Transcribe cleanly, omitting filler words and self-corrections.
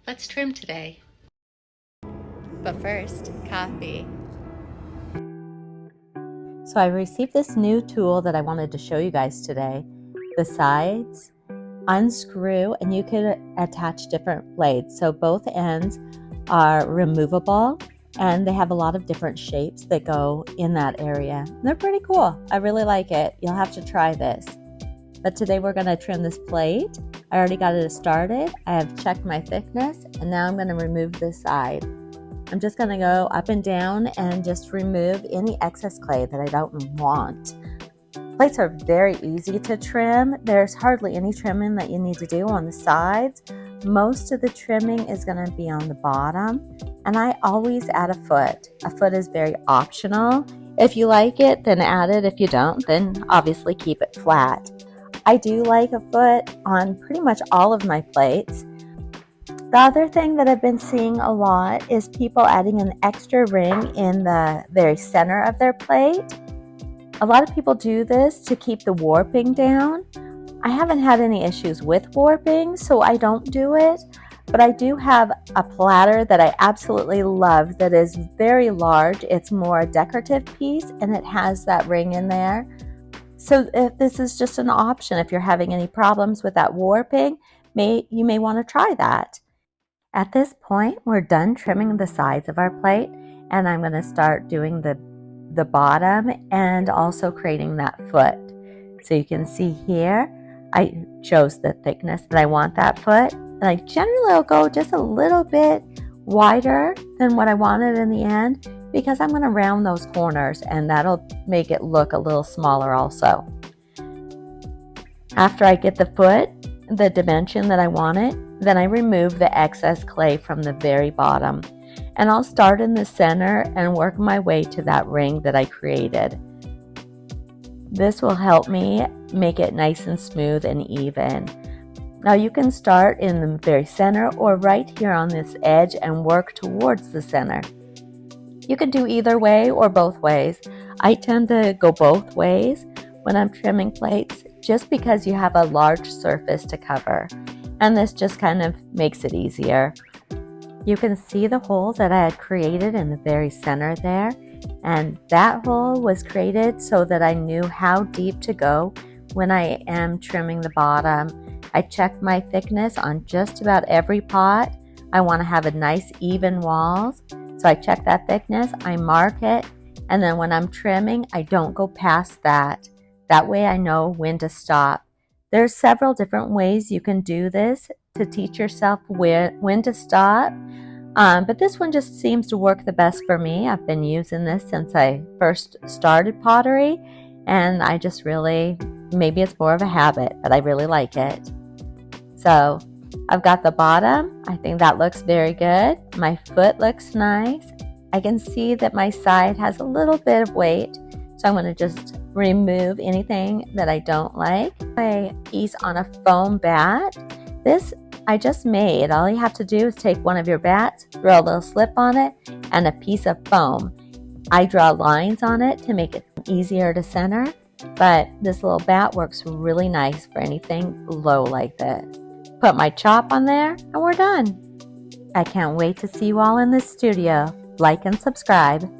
Let's trim today. But first, coffee. So I received this new tool that I wanted to show you guys today. The sides unscrew and you can attach different blades. So both ends are removable and they have a lot of different shapes that go in that area. They're pretty cool. I really like it. You'll have to try this. But today we're going to trim this plate. I already got it started. I have checked my thickness and now I'm going to remove this side. I'm just going to go up and down and just remove any excess clay that I don't want. Plates are very easy to trim. There's hardly any trimming that you need to do on the sides. Most of the trimming is going to be on the bottom, and I always add a foot. A foot is very optional. If you like it, then add it. If you don't, then obviously keep it flat. I do like a foot on pretty much all of my plates. The other thing that I've been seeing a lot is people adding an extra ring in the very center of their plate. A lot of people do this to keep the warping down. I haven't had any issues with warping, so I don't do it. But I do have a platter that I absolutely love that is very large. It's more a decorative piece and it has that ring in there. So if this is just an option, if you're having any problems with that warping, you may want to try that. At this point, we're done trimming the sides of our plate, and I'm going to start doing the bottom and also creating that foot. So you can see here, I chose the thickness that I want that foot, and I generally will go just a little bit wider than what I wanted in the end because I'm going to round those corners and that'll make it look a little smaller also. After I get the foot, the dimension that I want it, then I remove the excess clay from the very bottom. And I'll start in the center and work my way to that ring that I created. This will help me make it nice and smooth and even. Now you can start in the very center or right here on this edge and work towards the center. You can do either way or both ways. I tend to go both ways when I'm trimming plates just because you have a large surface to cover. And this just kind of makes it easier. You can see the hole that I had created in the very center there, and that hole was created so that I knew how deep to go when I am trimming the bottom. I checked my thickness on just about every pot. I want to have a nice even walls, so I check that thickness, I mark it, and then when I'm trimming, I don't go past that. That way I know when to stop. There's several different ways you can do this to teach yourself when to stop. But this one just seems to work the best for me. I've been using this since I first started pottery, and I just really, maybe it's more of a habit, but I really like it. So I've got the bottom. I think that looks very good. My foot looks nice. I can see that my side has a little bit of weight, so I'm going to just remove anything that I don't like. A piece on a foam bat. This I just made. All you have to do is take one of your bats, throw a little slip on it, and a piece of foam. I draw lines on it to make it easier to center, but this little bat works really nice for anything low like this. Put my chop on there, and we're done. I can't wait to see you all in the studio. Like and subscribe.